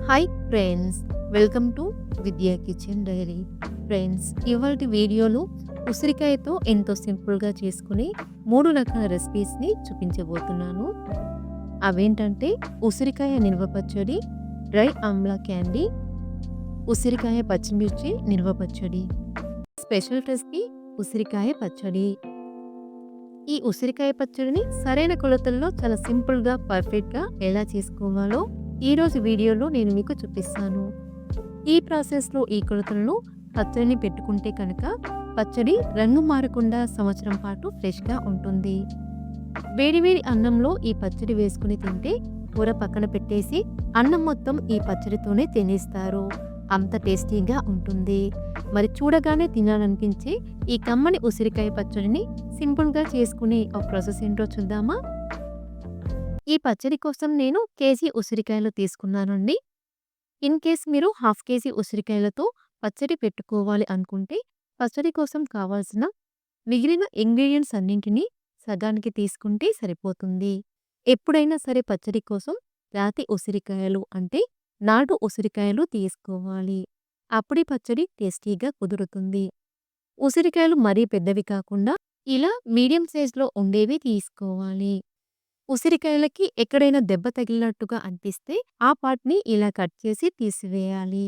Hi friends, welcome to విద్యా kitchen dairy. Friends, ఇవాల్టి వీడియోలో ఉసిరికాయతో ఎంతో సింపుల్గా చేసుకునే 3 రకాల రెసిపీస్ని చూపించబోతున్నాను. అవేంటంటే ఉసిరికాయ నిల్వ పచ్చడి, డ్రై ఆమ్లా క్యాండీ, ఉసిరికాయ పచ్చిమిర్చి నిల్వ పచ్చడి. స్పెషల్ రెసిపీ ఉసిరికాయ పచ్చడి. ఈ ఉసిరికాయ పచ్చడిని సరైన కొలతల్లో చాలా సింపుల్గా పర్ఫెక్ట్గా ఎలా చేసుకోవాలో ఈరోజు వీడియోలో నేను మీకు చూపిస్తాను. ఈ ప్రాసెస్లో ఈ కొలతలను పచ్చడిని పెట్టుకుంటే కనుక పచ్చడి రంగు మారకుండా సంవత్సరం పాటు ఫ్రెష్గా ఉంటుంది. వేడివేడి అన్నంలో ఈ పచ్చడి వేసుకుని తింటే కూర పక్కన పెట్టేసి అన్నం మొత్తం ఈ పచ్చడితోనే తినేస్తారు. అంత టేస్టీగా ఉంటుంది. మరి చూడగానే తినాలనిపించే ఈ కమ్మని ఉసిరికాయ పచ్చడిని సింపుల్గా చేసుకునే ఒక ప్రాసెస్ ఏంటో చూద్దామా? ఈ పచ్చడి కోసం నేను కేజీ ఉసిరికాయలు తీసుకున్నానండి. ఇన్ కేస్ మీరు హాఫ్ కేజీ ఉసిరికాయలతో పచ్చడి పెట్టుకోవాలి అనుకుంటే పచ్చడి కోసం కావాల్సిన మిగిలిన ఇంగ్రీడియంట్స్ అన్నింటినీ సగానికి తీసుకుంటే సరిపోతుంది. ఎప్పుడైనా సరే పచ్చడి కోసం రాతి ఉసిరికాయలు అంటే నాటు ఉసిరికాయలు తీసుకోవాలి. అప్పుడే పచ్చడి టేస్టీగా కుదురుతుంది. ఉసిరికాయలు మరీ పెద్దవి కాకుండా ఇలా మీడియం సైజులో ఉండేవి తీసుకోవాలి. ఉసిరికాయలకి ఎక్కడైనా దెబ్బ తగిలినట్టుగా అనిపిస్తే ఆ పార్ట్ని ఇలా కట్ చేసి తీసివేయాలి.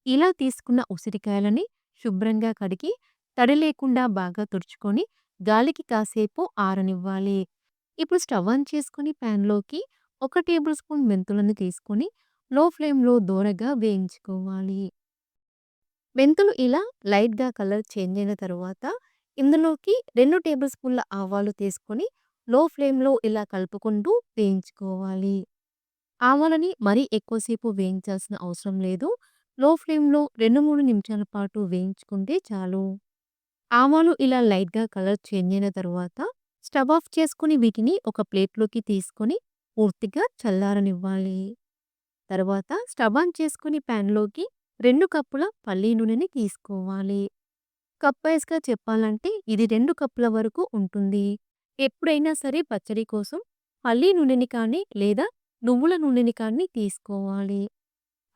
ఇలా తీసుకున్న ఉసిరికాయలని శుభ్రంగా కడిగి తడి లేకుండా బాగా తుడుచుకొని గాలికి కాసేపు ఆరనివ్వాలి. ఇప్పుడు స్టవ్ ఆన్ చేసుకుని ప్యాన్లోకి 1 టేబుల్ స్పూన్ మెంతులను తీసుకొని లో ఫ్లేమ్లో దోరగా వేయించుకోవాలి. మెంతులు ఇలా లైట్గా కలర్ చేంజ్ అయిన తర్వాత ఇందులోకి 2 టేబుల్ స్పూన్ల ఆవాలు తీసుకొని లో ఫ్లేమ్లో ఇలా కలుపుకుంటూ వేయించుకోవాలి. ఆవాలని మరీ ఎక్కువసేపు వేయించాల్సిన అవసరం లేదు. లో ఫ్లేమ్లో 2-3 నిమిషాల పాటు వేయించుకుంటే చాలు. ఆవాలు ఇలా లైట్గా కలర్ చేంజ్ అయిన తర్వాత స్టవ్ ఆఫ్ చేసుకుని వీటిని ఒక ప్లేట్లోకి తీసుకొని పూర్తిగా చల్లారనివ్వాలి. తర్వాత స్టవ్ ఆన్ చేసుకుని ప్యాన్లోకి 2 కప్పుల పల్లి నూనెని తీసుకోవాలి. కప్ వైస్‌గా చెప్పాలంటే ఇది 2 కప్పుల వరకు ఉంటుంది. ఎప్పుడైనా సరే పచ్చడి కోసం పల్లి నూనెని కానీ లేదా నువ్వుల నూనెని కానీ తీసుకోవాలి.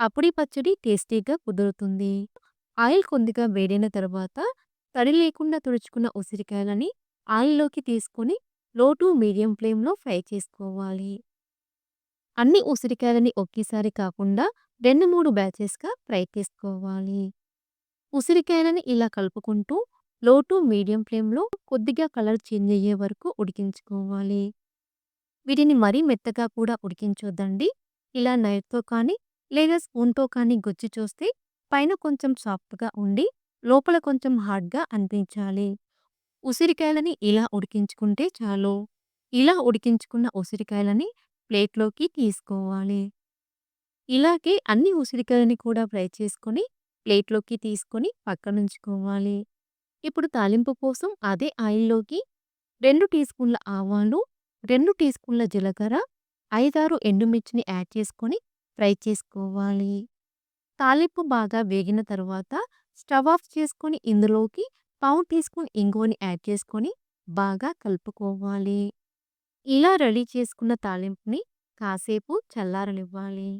అప్పుడీ పచ్చడి టేస్టీగా కుదురుతుంది. ఆయిల్ కొద్దిగా వేడైన తర్వాత తడి లేకుండా తుడుచుకున్న ఉసిరికాయలని ఆయిల్‌లోకి తీసుకొని లో టు మీడియం ఫ్లేమ్‌లో ఫ్రై చేసుకోవాలి. అన్ని ఉసిరికాయలని ఒకేసారి కాకుండా 2-3 బ్యాచెస్‌గా ఫ్రై చేసుకోవాలి. ఉసిరికాయలని ఇలా కలుపుకుంటూ లో టు మీడియం ఫ్లేమ్‌లో కొద్దిగా కలర్ చేంజ్ అయ్యే వరకు ఉడికించుకోవాలి. వీటిని మరీ మెత్తగా కూడా ఉడికించొద్దండి. ఇలా నైఫ్‌తో కానీ లేదా స్పూన్‌తో కానీ గుచ్చి చూస్తే పైన కొంచెం సాఫ్ట్‌గా ఉండి లోపల కొంచెం హార్డ్‌గా అనిపించాలి. ఉసిరికాయలని ఇలా ఉడికించుకుంటే చాలు. ఇలా ఉడికించుకున్న ఉసిరికాయలని ప్లేట్‌లోకి తీసుకోవాలి. ఇలాగే అన్ని ఉసిరికాయలని కూడా ఫ్రై చేసుకొని ప్లేట్‌లోకి తీసుకొని పక్కనుంచుకోవాలి. ఇప్పుడు తాలింపు కోసం అదే ఆయిల్‌లోకి 2 టీ స్పూన్ల ఆవాలు, 2 టీ స్పూన్ల జీలకర్ర, 5-6 ఎండుమిర్చిని యాడ్ చేసుకొని ఫ్రై చేసుకోవాలి. తాలింపు బాగా వేగిన తర్వాత స్టవ్ ఆఫ్ చేసుకొని ఇందులోకి పావు టీ స్పూన్ ఇంగువని యాడ్ చేసుకొని బాగా కలుపుకోవాలి. ఇలా రెడీ చేసుకున్న తాలింపుని కాసేపు చల్లారనివ్వాలి.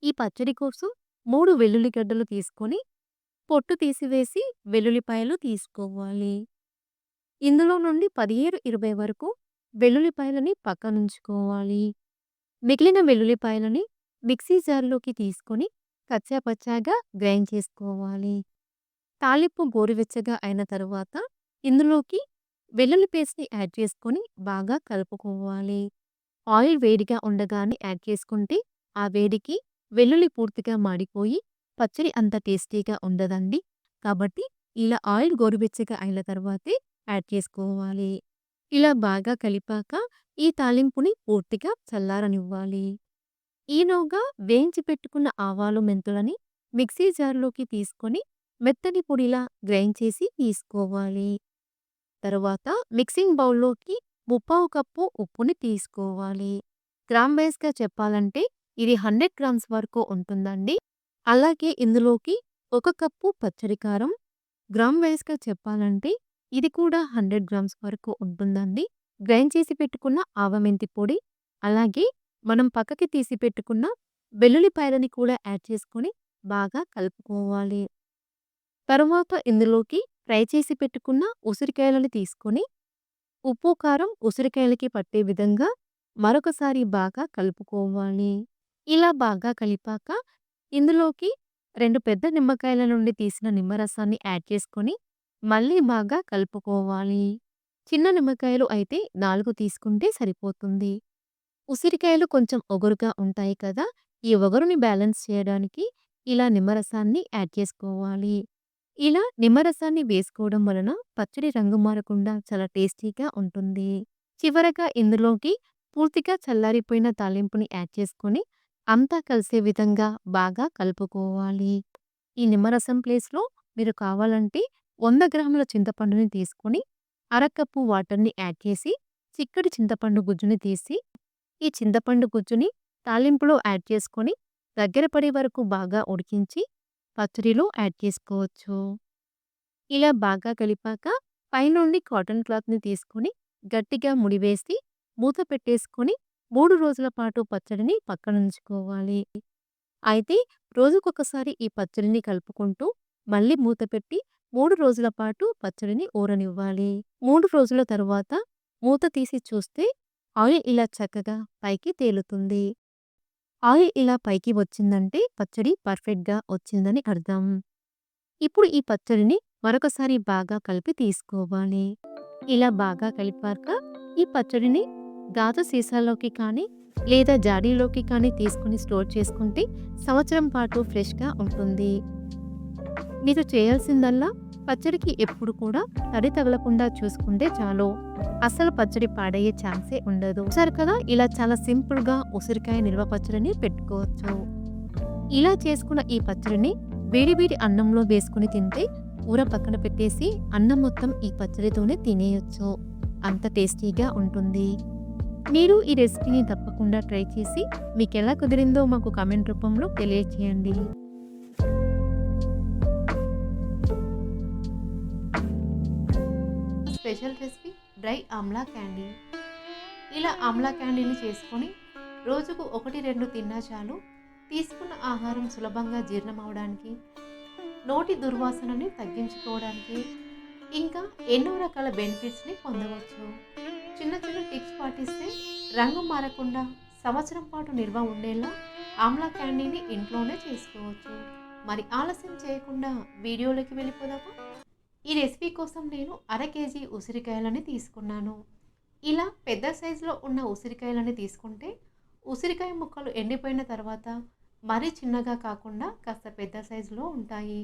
ఈ పచ్చడి కోసం 3 వెల్లుల్లి గడ్డలు తీసుకొని పొట్టు తీసివేసి వెల్లుల్లిపాయలు తీసుకోవాలి. ఇందులో నుండి 15-20 వరకు వెల్లుల్లిపాయలని పక్కనుంచుకోవాలి. మిగిలిన వెల్లుల్లిపాయలని మిక్సీ జార్‌లోకి తీసుకొని కచ్చాపచ్చాగా గ్రైండ్ చేసుకోవాలి. తాలింపు గోరువెచ్చగా అయిన తరువాత ఇందులోకి వెల్లుల్లి పేస్ట్‌ని యాడ్ చేసుకొని బాగా కలుపుకోవాలి. ఆయిల్ వేడిగా ఉండగానే యాడ్ చేసుకుంటే ఆ వేడికి వెల్లుల్లి పూర్తిగా మాడిపోయి పచ్చడి అంత టేస్టీగా ఉండదండి. కాబట్టి ఇలా ఆయిల్ గోరువెచ్చగా అయిన తర్వాతే యాడ్ చేసుకోవాలి. ఇలా బాగా కలిపాక ఈ తాలింపుని పూర్తిగా చల్లారనివ్వాలి. ఈలోగా వేయించి పెట్టుకున్న ఆవాలు, మెంతులని మిక్సీ జార్‌లోకి తీసుకొని మెత్తని పొడిలా గ్రైండ్ చేసి తీసుకోవాలి. తరువాత మిక్సింగ్ బౌల్‌లోకి 3/4 కప్పు ఉప్పుని తీసుకోవాలి. గ్రామ్ వైస్‌గా చెప్పాలంటే ఇది 100 గ్రామ్స్ వరకు ఉంటుందండి. అలాగే ఇందులోకి 1 కప్పు పచ్చడి కారం, గ్రామ్ వైస్‌గా చెప్పాలంటే ఇది కూడా 100 గ్రామ్స్ వరకు ఉంటుందండి. గ్రైండ్ చేసి పెట్టుకున్న ఆవమెంతి పొడి, అలాగే మనం పక్కకి తీసి పెట్టుకున్న వెల్లుల్లిపాయలని కూడా యాడ్ చేసుకొని బాగా కలుపుకోవాలి. తరువాత ఇందులోకి ఫ్రై చేసి పెట్టుకున్న ఉసిరికాయలను తీసుకొని ఉప్పు, కారం ఉసిరికాయలకి పట్టే విధంగా మరొకసారి బాగా కలుపుకోవాలి. ఇలా బాగా కలిపాక ఇందులోకి 2 పెద్ద నిమ్మకాయల నుండి తీసిన నిమ్మరసాన్ని యాడ్ చేసుకొని మళ్ళీ బాగా కలుపుకోవాలి. చిన్న నిమ్మకాయలు అయితే 4 తీసుకుంటే సరిపోతుంది. ఉసిరికాయలు కొంచెం ఒగరుగా ఉంటాయి కదా! ఈ ఒగరుని బ్యాలెన్స్ చేయడానికి ఇలా నిమ్మరసాన్ని యాడ్ చేసుకోవాలి. ఇలా నిమ్మరసాన్ని వేసుకోవడం వలన పచ్చడి రంగు మారకుండా చాలా టేస్టీగా ఉంటుంది. చివరగా ఇందులోకి పూర్తిగా చల్లారిపోయిన తాలింపుని యాడ్ చేసుకొని అంతా కలిసే విధంగా బాగా కలుపుకోవాలి. ఈ నిమ్మరసం ప్లేస్‌లో మీరు కావాలంటే 100 గ్రాముల చింతపండుని తీసుకొని అరకప్పు వాటర్‌ని యాడ్ చేసి చిక్కటి చింతపండు గుజ్జుని తీసి ఈ చింతపండు గుజ్జుని తాలింపులో యాడ్ చేసుకొని దగ్గర పడే వరకు బాగా ఉడికించి పచ్చడిలో యాడ్ చేసుకోవచ్చు. ఇలా బాగా కలిపాక పైనుండి కాటన్ క్లాత్‌ని తీసుకొని గట్టిగా ముడివేసి మూత పెట్టేసుకొని 3 రోజుల పాటు పచ్చడిని పక్కనుంచుకోవాలి. అయితే రోజుకొకసారి ఈ పచ్చడిని కలుపుకుంటూ మళ్ళీ మూత పెట్టి 3 రోజుల పాటు పచ్చడిని ఊరనివ్వాలి. 3 రోజుల తరువాత మూత తీసి చూస్తే ఆయిల్ ఇలా చక్కగా పైకి తేలుతుంది. ఆయిల్ ఇలా పైకి వచ్చిందంటే పచ్చడి పర్ఫెక్ట్‌గా వచ్చిందని అర్థం. ఇప్పుడు ఈ పచ్చడిని మరొకసారి బాగా కలిపి తీసుకోవాలి. ఇలా బాగా కలిపాక ఈ పచ్చడిని గాజు సీసాలోకి కానీ లేదా జాడీలోకి కానీ తీసుకొని స్టోర్ చేసుకుంటే సంవత్సరం పాటు ఫ్రెష్‌గా ఉంటుంది. మీరు చేయాల్సిందల్లా పచ్చడికి ఎప్పుడు కూడా తడి తగలకుండా చూసుకుంటే చాలు. అస్సలు పచ్చడి పాడయ్యే ఛాన్సే ఉండదు. చూసారు కదా! ఇలా చాలా సింపుల్‌గా ఉసిరికాయ నిల్వ పచ్చడిని పెట్టుకోవచ్చు. ఇలా చేసుకున్న ఈ పచ్చడిని వేడి వేడి అన్నంలో వేసుకొని తింటే కూర పక్కన పెట్టేసి అన్నం మొత్తం ఈ పచ్చడితోనే తినేయొచ్చు. అంత టేస్టీగా ఉంటుంది. మీరు ఈ రెసిపీని తప్పకుండా ట్రై చేసి మీకెలా కుదిరిందో మాకు కామెంట్ రూపంలో తెలియచేయండి. Special recipe dry Amla candy. ఇలా ఆమ్లా క్యాండీని చేసుకొని రోజుకు 1-2 తిన్నా చాలు. తీసుకున్న ఆహారం సులభంగా జీర్ణం అవడానికి, నోటి దుర్వాసనని తగ్గించుకోవడానికి, ఇంకా ఎన్నో రకాల బెనిఫిట్స్ని పొందవచ్చు. చిన్న చిన్న టిప్స్ పాటిస్తే రంగు మారకుండా సంవత్సరం పాటు నిల్వ ఉండేలా ఆమ్లా క్యాండీని ఇంట్లోనే చేసుకోవచ్చు. మరి ఆలస్యం చేయకుండా వీడియోలోకి వెళ్ళిపోదామా? ఈ రెసిపీ కోసం నేను 1/2 కేజీ ఉసిరికాయలని తీసుకున్నాను. ఇలా పెద్ద సైజులో ఉన్న ఉసిరికాయలని తీసుకుంటే ఉసిరికాయ ముక్కలు ఎండిపోయిన తర్వాత మరీ చిన్నగా కాకుండా కాస్త పెద్ద సైజులో ఉంటాయి.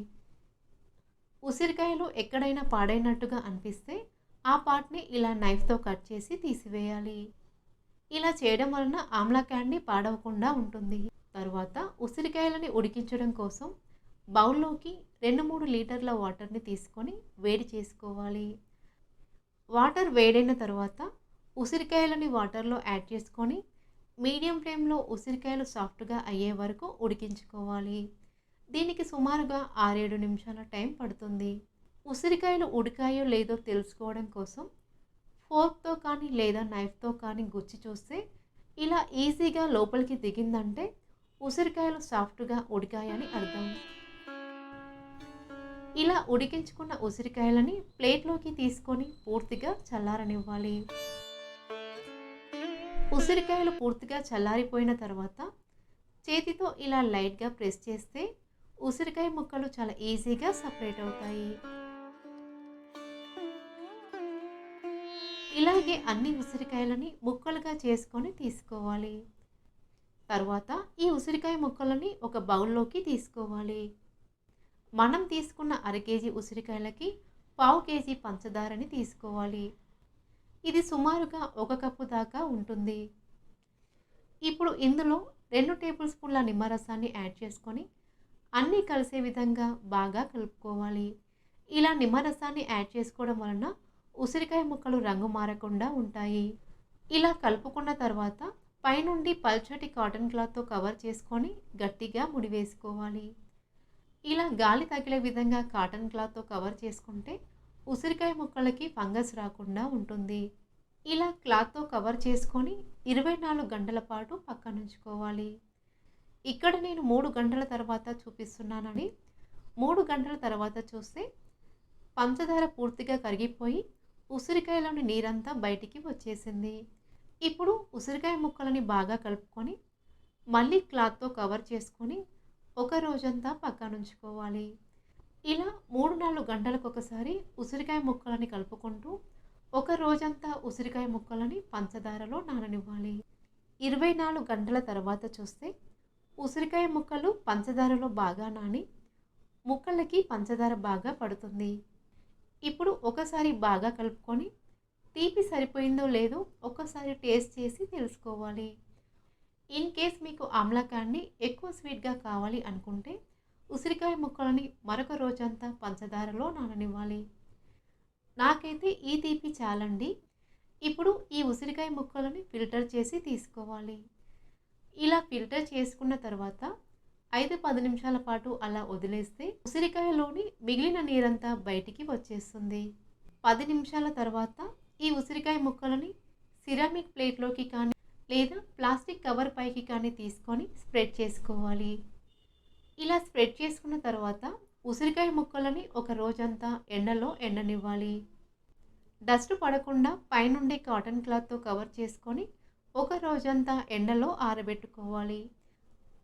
ఉసిరికాయలు ఎక్కడైనా పాడైనట్టుగా అనిపిస్తే ఆ పార్ట్ని ఇలా నైఫ్తో కట్ చేసి తీసివేయాలి. ఇలా చేయడం వలన ఆమ్లా క్యాండీ పాడవకుండా ఉంటుంది. తరువాత ఉసిరికాయలని ఉడికించడం కోసం బౌల్లోకి 2-3 లీటర్ల వాటర్ని తీసుకొని వేడి చేసుకోవాలి. వాటర్ వేడైన తర్వాత ఉసిరికాయలని వాటర్లో యాడ్ చేసుకొని మీడియం ఫ్లేమ్లో ఉసిరికాయలు సాఫ్ట్గా అయ్యే వరకు ఉడికించుకోవాలి. దీనికి సుమారుగా 6-7 నిమిషాల టైం పడుతుంది. ఉసిరికాయలు ఉడికాయో లేదో తెలుసుకోవడం కోసం ఫోర్క్తో కానీ లేదా నైఫ్తో కానీ గుచ్చి చూస్తే ఇలా ఈజీగా లోపలికి దిగిందంటే ఉసిరికాయలు సాఫ్ట్గా ఉడికాయని అర్థం. ఇలా ఉడికించుకున్న ఉసిరికాయలని ప్లేట్లోకి తీసుకొని పూర్తిగా చల్లారనివ్వాలి. ఉసిరికాయలు పూర్తిగా చల్లారిపోయిన తర్వాత చేతితో ఇలా లైట్గా ప్రెస్ చేస్తే ఉసిరికాయ ముక్కలు చాలా ఈజీగా సపరేట్ అవుతాయి. ఇలాగే అన్ని ఉసిరికాయలని ముక్కలుగా చేసుకొని తీసుకోవాలి. తర్వాత ఈ ఉసిరికాయ ముక్కలని ఒక బౌల్లోకి తీసుకోవాలి. మనం తీసుకున్న 1/2 కేజీ ఉసిరికాయలకి 1/4 కేజీ పంచదారని తీసుకోవాలి. ఇది సుమారుగా 1 కప్పు దాకా ఉంటుంది. ఇప్పుడు ఇందులో 2 టేబుల్ స్పూన్ల నిమ్మరసాన్ని యాడ్ చేసుకొని అన్నీ కలిసే విధంగా బాగా కలుపుకోవాలి. ఇలా నిమ్మరసాన్ని యాడ్ చేసుకోవడం వలన ఉసిరికాయ ముక్కలు రంగు మారకుండా ఉంటాయి. ఇలా కలుపుకున్న తర్వాత పైనుండి పల్చటి కాటన్ క్లాత్తో కవర్ చేసుకొని గట్టిగా ముడివేసుకోవాలి. ఇలా గాలి తగిలే విధంగా కాటన్ క్లాత్తో కవర్ చేసుకుంటే ఉసిరికాయ ముక్కలకి ఫంగస్ రాకుండా ఉంటుంది. ఇలా క్లాత్తో కవర్ చేసుకొని 24 గంటల పాటు పక్కనుంచుకోవాలి. ఇక్కడ నేను 3 గంటల తర్వాత చూపిస్తున్నానండి. 3 గంటల తర్వాత చూస్తే పంచదార పూర్తిగా కరిగిపోయి ఉసిరికాయలోని నీరంతా బయటికి వచ్చేసింది. ఇప్పుడు ఉసిరికాయ ముక్కలని బాగా కలుపుకొని మళ్ళీ క్లాత్‌తో కవర్ చేసుకొని ఒక రోజంతా పక్కనుంచుకోవాలి. ఇలా 3, 4 గంటలకొకసారి ఉసిరికాయ ముక్కలని కలుపుకుంటూ ఒక రోజంతా ఉసిరికాయ ముక్కలని పంచదారలో నాననివ్వాలి. 24 గంటల తర్వాత చూస్తే ఉసిరికాయ ముక్కలు పంచదారలో బాగా నాని ముక్కలకి పంచదార బాగా పడుతుంది. ఇప్పుడు ఒకసారి బాగా కలుపుకొని తీపి సరిపోయిందో లేదో ఒకసారి టేస్ట్ చేసి తెలుసుకోవాలి. ఇన్ కేస్ మీకు ఆమ్లకాన్ని ఎక్కువ స్వీట్‌గా కావాలి అనుకుంటే ఉసిరికాయ ముక్కలని మరొక రోజంతా పంచదారలో నాననివ్వాలి. నాకైతే ఈ తీపి చాలండి. ఇప్పుడు ఈ ఉసిరికాయ ముక్కలని ఫిల్టర్ చేసి తీసుకోవాలి. ఇలా ఫిల్టర్ చేసుకున్న తర్వాత 5, 10 నిమిషాల పాటు అలా వదిలేస్తే ఉసిరికాయలోని మిగిలిన నీరంతా బయటికి వచ్చేస్తుంది. 10 నిమిషాల తర్వాత ఈ ఉసిరికాయ ముక్కలని సిరామిక్ ప్లేట్‌లోకి కానీ లేదా ప్లాస్టిక్ కవర్ పైకి కానీ తీసుకొని స్ప్రెడ్ చేసుకోవాలి. ఇలా స్ప్రెడ్ చేసుకున్న తర్వాత ఉసిరికాయ ముక్కలని ఒక రోజంతా ఎండలో ఎండనివ్వాలి. డస్ట్ పడకుండా పైనుండి కాటన్ క్లాత్‌తో కవర్ చేసుకొని ఒక రోజంతా ఎండలో ఆరబెట్టుకోవాలి.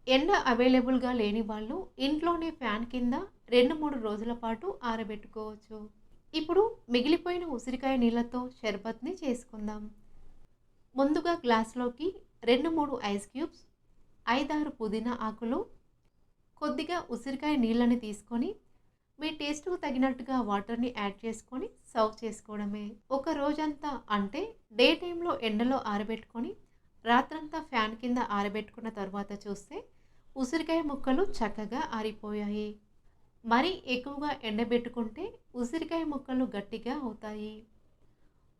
ఎండ అవైలబుల్‌గా లేని వాళ్ళు ఇంట్లోనే ఫ్యాన్ కింద 2, 3 రోజుల పాటు ఆరబెట్టుకోవచ్చు. ఇప్పుడు మిగిలిపోయిన ఉసిరికాయ నీళ్ళతో షర్బత్‌ని చేసుకుందాం. ముందుగా గ్లాస్‌లోకి 2, 3 ఐస్ క్యూబ్స్, 5, 6 పుదీనా ఆకులు, కొద్దిగా ఉసిరికాయ నీళ్ళని తీసుకొని మీ టేస్ట్‌కు తగినట్టుగా వాటర్‌ని యాడ్ చేసుకొని సర్వ్ చేసుకోవడమే. ఒక రోజంతా అంటే డే టైమ్‌లో ఎండలో ఆరబెట్టుకొని రాత్రంతా ఫ్యాన్ కింద ఆరబెట్టుకున్న తర్వాత చూస్తే ఉసిరికాయ ముక్కలు చక్కగా ఆరిపోయాయి. మరీ ఎక్కువగా ఎండబెట్టుకుంటే ఉసిరికాయ ముక్కలు గట్టిగా అవుతాయి.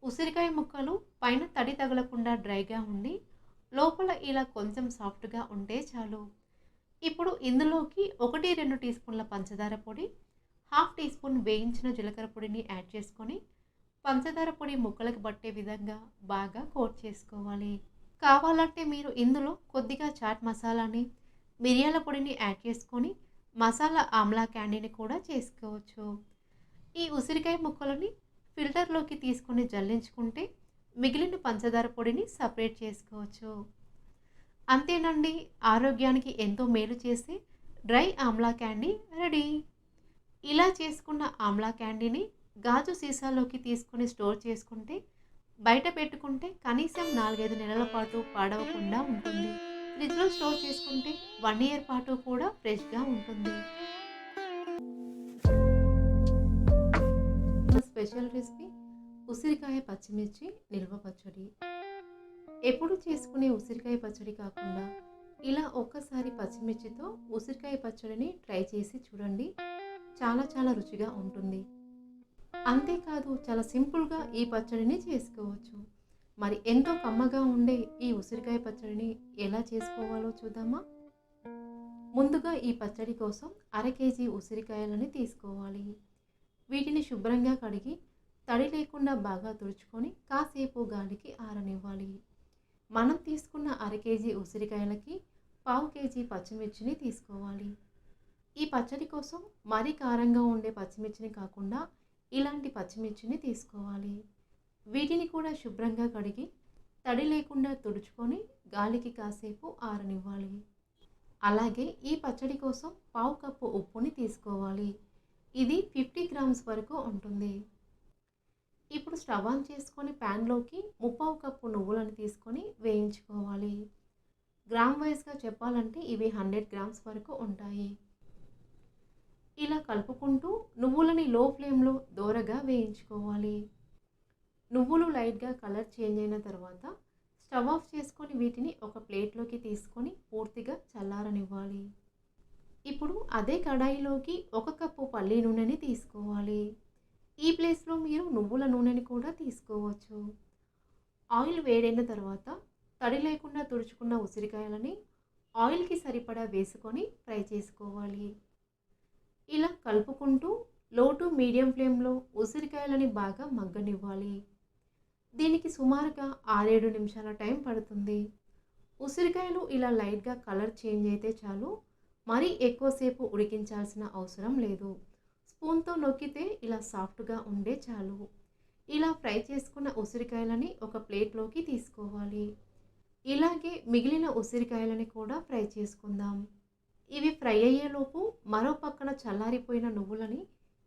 ఉసిరికాయ ముక్కలు పైన తడి తగలకుండా డ్రైగా ఉండి లోపల ఇలా కొంచెం సాఫ్ట్‌గా ఉంటే చాలు. ఇప్పుడు ఇందులోకి 1, 2 టీ స్పూన్ల పంచదార పొడి, హాఫ్ టీ స్పూన్ వేయించిన జీలకర్ర పొడిని యాడ్ చేసుకొని పంచదార పొడి ముక్కలకు పట్టే విధంగా బాగా కోట్ చేసుకోవాలి. కావాలంటే మీరు ఇందులో కొద్దిగా చాట్ మసాలాని, మిరియాల పొడిని యాడ్ చేసుకొని మసాలా ఆమ్లా క్యాండీని కూడా చేసుకోవచ్చు. ఈ ఉసిరికాయ ముక్కలని ఫిల్టర్‌లోకి తీసుకొని జల్లించుకుంటే మిగిలిన పంచదార పొడిని సపరేట్ చేసుకోవచ్చు. అంతేనండి, ఆరోగ్యానికి ఎంతో మేలు చేసే డ్రై ఆమ్లా క్యాండీ రెడీ. ఇలా చేసుకున్న ఆమ్లా క్యాండీని గాజు సీసాలోకి తీసుకొని స్టోర్ చేసుకుంటే బయట పెట్టుకుంటే కనీసం 4, 5 నెలల పాటు పాడవకుండా ఉంటుంది. ఫ్రిడ్జ్‌లో స్టోర్ చేసుకుంటే 1 ఇయర్ పాటు కూడా ఫ్రెష్‌గా ఉంటుంది. స్పెషల్ రెసిపీ ఉసిరికాయ పచ్చిమిర్చి నిల్వ పచ్చడి. ఎప్పుడు చేసుకునే ఉసిరికాయ పచ్చడి కాకుండా ఇలా ఒక్కసారి పచ్చిమిర్చితో ఉసిరికాయ పచ్చడిని ట్రై చేసి చూడండి. చాలా చాలా రుచిగా ఉంటుంది. అంతేకాదు చాలా సింపుల్‌గా ఈ పచ్చడిని చేసుకోవచ్చు. మరి ఎంతో కమ్మగా ఉండే ఈ ఉసిరికాయ పచ్చడిని ఎలా చేసుకోవాలో చూద్దామా? ముందుగా ఈ పచ్చడి కోసం 1/2 కేజీ ఉసిరికాయలని తీసుకోవాలి. వీటిని శుభ్రంగా కడిగి తడి లేకుండా బాగా తుడుచుకొని కాసేపు గాలికి ఆరనివ్వాలి. మనం తీసుకున్న 1/2 కేజీ ఉసిరికాయలకి 1/2 కేజీ పచ్చిమిర్చిని తీసుకోవాలి. ఈ పచ్చడి కోసం మరీ కారంగా ఉండే పచ్చిమిర్చిని కాకుండా ఇలాంటి పచ్చిమిర్చిని తీసుకోవాలి. వీటిని కూడా శుభ్రంగా కడిగి తడి లేకుండా తుడుచుకొని గాలికి కాసేపు ఆరనివ్వాలి. అలాగే ఈ పచ్చడి కోసం 1/2 కప్పు ఉప్పుని తీసుకోవాలి. ఇది 50 గ్రామ్స్ వరకు ఉంటుంది. ఇప్పుడు స్టవ్ ఆన్ చేసుకొని ప్యాన్లోకి 3/4 కప్పు నువ్వులను తీసుకొని వేయించుకోవాలి. గ్రామ్ వైజ్‌గా చెప్పాలంటే ఇవి 100 గ్రామ్స్ వరకు ఉంటాయి. ఇలా కలుపుకుంటూ నువ్వులని లో ఫ్లేమ్‌లో దోరగా వేయించుకోవాలి. నువ్వులు లైట్‌గా కలర్ చేంజ్ అయిన తర్వాత స్టవ్ ఆఫ్ చేసుకొని వీటిని ఒక ప్లేట్‌లోకి తీసుకొని పూర్తిగా చల్లారనివ్వాలి. ఇప్పుడు అదే కడాయిలోకి 1 కప్పు పల్లి నూనెని తీసుకోవాలి. ఈ ప్లేస్‌లో మీరు నువ్వుల నూనెని కూడా తీసుకోవచ్చు. ఆయిల్ వేడైన తర్వాత తడి లేకుండా తుడుచుకున్న ఉసిరికాయలని ఆయిల్‌కి సరిపడా వేసుకొని ఫ్రై చేసుకోవాలి. ఇలా కలుపుకుంటూ లో టు మీడియం ఫ్లేమ్‌లో ఉసిరికాయలని బాగా మగ్గనివ్వాలి. దీనికి సుమారుగా 6, 7 నిమిషాల టైం పడుతుంది. ఉసిరికాయలు ఇలా లైట్‌గా కలర్ చేంజ్ అయితే చాలు. మరీ ఎక్కువసేపు ఉడికించాల్సిన అవసరం లేదు. స్పూన్‌తో నొక్కితే ఇలా సాఫ్ట్‌గా ఉండే చాలు. ఇలా ఫ్రై చేసుకున్న ఉసిరికాయలని ఒక ప్లేట్‌లోకి తీసుకోవాలి. ఇలాగే మిగిలిన ఉసిరికాయలని కూడా ఫ్రై చేసుకుందాం. ఇవి ఫ్రై అయ్యేలోపు మరో పక్కన చల్లారిపోయిన నువ్వులని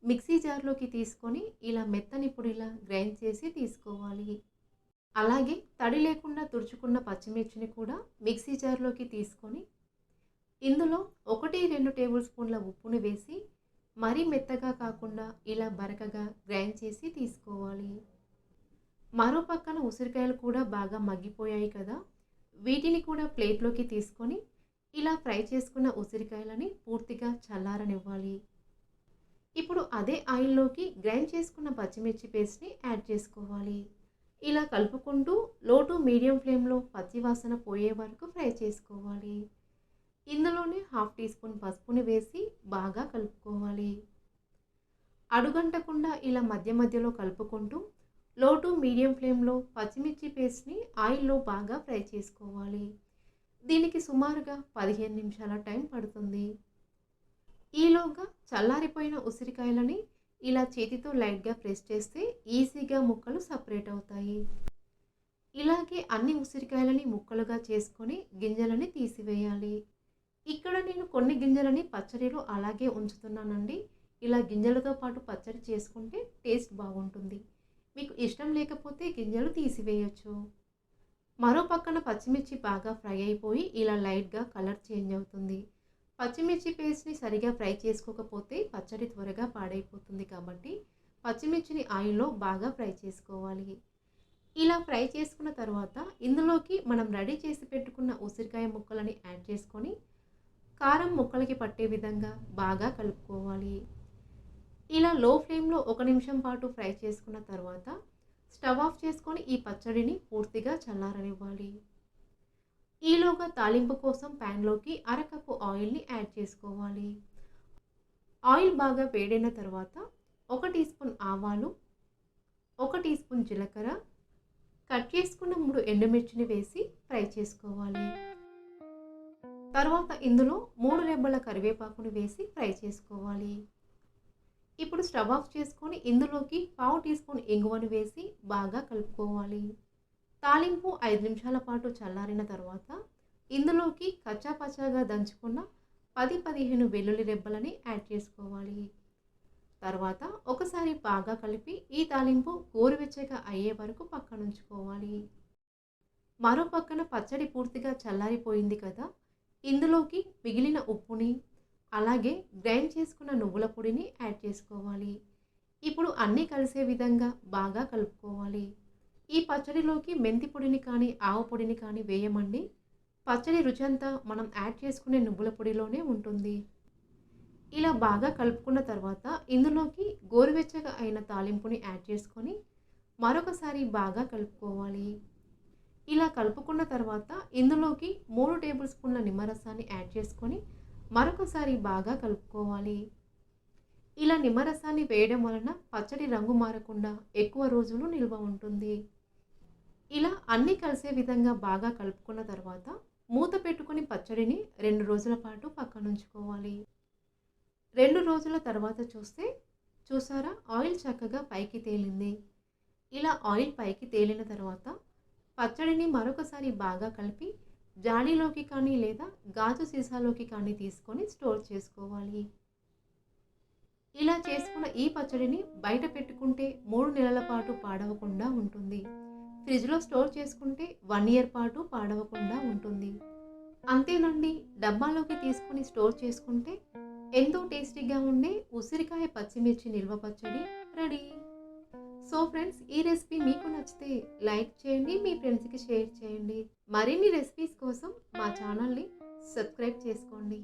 మిక్సీ జార్‌లోకి తీసుకొని ఇలా మెత్తని పొడిలా గ్రైండ్ చేసి తీసుకోవాలి. అలాగే తడి లేకుండా తుడుచుకున్న పచ్చిమిర్చిని కూడా మిక్సీ జార్‌లోకి తీసుకొని ఇందులో 1, 2 టేబుల్ స్పూన్ల ఉప్పుని వేసి మరీ మెత్తగా కాకుండా ఇలా బరకగా గ్రైండ్ చేసి తీసుకోవాలి. మరో పక్కన ఉసిరికాయలు కూడా బాగా మగ్గిపోయాయి కదా! వీటిని కూడా ప్లేట్‌లోకి తీసుకొని ఇలా ఫ్రై చేసుకున్న ఉసిరికాయలని పూర్తిగా చల్లారనివ్వాలి. ఇప్పుడు అదే ఆయిల్‌లోకి గ్రైండ్ చేసుకున్న పచ్చిమిర్చి పేస్ట్‌ని యాడ్ చేసుకోవాలి. ఇలా కలుపుకుంటూ లో టు మీడియం ఫ్లేమ్‌లో పచ్చి వాసన పోయే వరకు ఫ్రై చేసుకోవాలి. ఇందులోనే హాఫ్ టీ స్పూన్ పసుపుని వేసి బాగా కలుపుకోవాలి. అడుగంటకుండా ఇలా మధ్య మధ్యలో కలుపుకుంటూ లో టు మీడియం ఫ్లేమ్‌లో పచ్చిమిర్చి పేస్ట్‌ని ఆయిల్‌లో బాగా ఫ్రై చేసుకోవాలి. దీనికి సుమారుగా 15 నిమిషాల టైం పడుతుంది. ఈలోగా చల్లారిపోయిన ఉసిరికాయలని ఇలా చేతితో లైట్‌గా ప్రెస్ చేస్తే ఈజీగా ముక్కలు సెపరేట్ అవుతాయి. ఇలాగే అన్ని ఉసిరికాయలని ముక్కలుగా చేసుకొని గింజలని తీసివేయాలి. ఇక్కడ నేను కొన్ని గింజలని పచ్చడిలో అలాగే ఉంచుతున్నానండి. ఇలా గింజలతో పాటు పచ్చడి చేసుకుంటే టేస్ట్ బాగుంటుంది. మీకు ఇష్టం లేకపోతే గింజలు తీసివేయొచ్చు. మరో పక్కన పచ్చిమిర్చి బాగా ఫ్రై అయిపోయి ఇలా లైట్‌గా కలర్ చేంజ్ అవుతుంది. పచ్చిమిర్చి పేస్ట్‌ని సరిగా ఫ్రై చేసుకోకపోతే పచ్చడి త్వరగా పాడైపోతుంది కాబట్టి పచ్చిమిర్చిని ఆయిల్‌లో బాగా ఫ్రై చేసుకోవాలి. ఇలా ఫ్రై చేసుకున్న తర్వాత ఇందులోకి మనం రెడీ చేసి పెట్టుకున్న ఉసిరికాయ ముక్కలని యాడ్ చేసుకొని కారం ముక్కలకి పట్టే విధంగా బాగా కలుపుకోవాలి. ఇలా లో ఫ్లేమ్‌లో 1 నిమిషం పాటు ఫ్రై చేసుకున్న తర్వాత స్టవ్ ఆఫ్ చేసుకొని ఈ పచ్చడిని పూర్తిగా చల్లారనివ్వాలి. ఈలోగా తాలింపు కోసం ప్యాన్‌లోకి అరకప్పు ఆయిల్‌ని యాడ్ చేసుకోవాలి. ఆయిల్ బాగా వేడైన తర్వాత 1 టీ స్పూన్ ఆవాలు, 1 టీ స్పూన్ జీలకర్ర, కట్ చేసుకున్న 3 ఎండుమిర్చిని వేసి ఫ్రై చేసుకోవాలి. తర్వాత ఇందులో 3 రెబ్బల కరివేపాకుని వేసి ఫ్రై చేసుకోవాలి. ఇప్పుడు స్టవ్ ఆఫ్ చేసుకొని ఇందులోకి పావు టీ స్పూన్ ఇంగువను వేసి బాగా కలుపుకోవాలి. తాలింపు 5 నిమిషాల పాటు చల్లారిన తర్వాత ఇందులోకి కచ్చా పచ్చాగా దంచుకున్న 10-15 వెల్లుల్లి రెబ్బలని యాడ్ చేసుకోవాలి. తర్వాత ఒకసారి బాగా కలిపి ఈ తాలింపు గోరువెచ్చగా అయ్యే వరకు పక్కనుంచుకోవాలి. మరో పక్కన పచ్చడి పూర్తిగా చల్లారిపోయింది కదా! ఇందులోకి మిగిలిన ఉప్పుని అలాగే గ్రైండ్ చేసుకున్న నువ్వుల పొడిని యాడ్ చేసుకోవాలి. ఇప్పుడు అన్నీ కలిసే విధంగా బాగా కలుపుకోవాలి. ఈ పచ్చడిలోకి మెంతి పొడిని కానీ ఆవ పొడిని కానీ వేయమండి. పచ్చడి రుచంతా మనం యాడ్ చేసుకునే నువ్వుల పొడిలోనే ఉంటుంది. ఇలా బాగా కలుపుకున్న తర్వాత ఇందులోకి గోరువెచ్చగా అయిన తాలింపుని యాడ్ చేసుకొని మరొకసారి బాగా కలుపుకోవాలి. ఇలా కలుపుకున్న తర్వాత ఇందులోకి 3 టేబుల్ స్పూన్ల నిమ్మరసాన్ని యాడ్ చేసుకొని మరొకసారి బాగా కలుపుకోవాలి. ఇలా నిమ్మరసాన్ని వేయడం వలన పచ్చడి రంగు మారకుండా ఎక్కువ రోజులు నిల్వ ఉంటుంది. ఇలా అన్నీ కలిసే విధంగా బాగా కలుపుకున్న తర్వాత మూత పెట్టుకొని పచ్చడిని 2 రోజుల పాటు పక్కనుంచుకోవాలి. 2 రోజుల తర్వాత చూసారా ఆయిల్ చక్కగా పైకి తేలింది. ఇలా ఆయిల్ పైకి తేలిన తర్వాత పచ్చడిని మరొకసారి బాగా కలిపి జాడీలోకి కానీ లేదా గాజు సీసాలోకి కానీ తీసుకొని స్టోర్ చేసుకోవాలి. ఇలా చేసుకున్న ఈ పచ్చడిని బయట పెట్టుకుంటే 3 నెలల పాటు పాడవకుండా ఉంటుంది. ఫ్రిడ్జ్‌లో స్టోర్ చేసుకుంటే 1 ఇయర్ పాటు పాడవకుండా ఉంటుంది. అంతేనండి, డబ్బాలోకి తీసుకొని స్టోర్ చేసుకుంటే ఎంతో టేస్టీగా ఉండే ఉసిరికాయ పచ్చిమిర్చి నిల్వ పచ్చడి రెడీ. సో ఫ్రెండ్స్, ఈ రెసిపీ మీకు నచ్చితే లైక్ చేయండి, మీ ఫ్రెండ్స్‌కి షేర్ చేయండి. మరిన్ని రెసిపీస్ కోసం మా ఛానల్‌ని సబ్స్క్రైబ్ చేసుకోండి.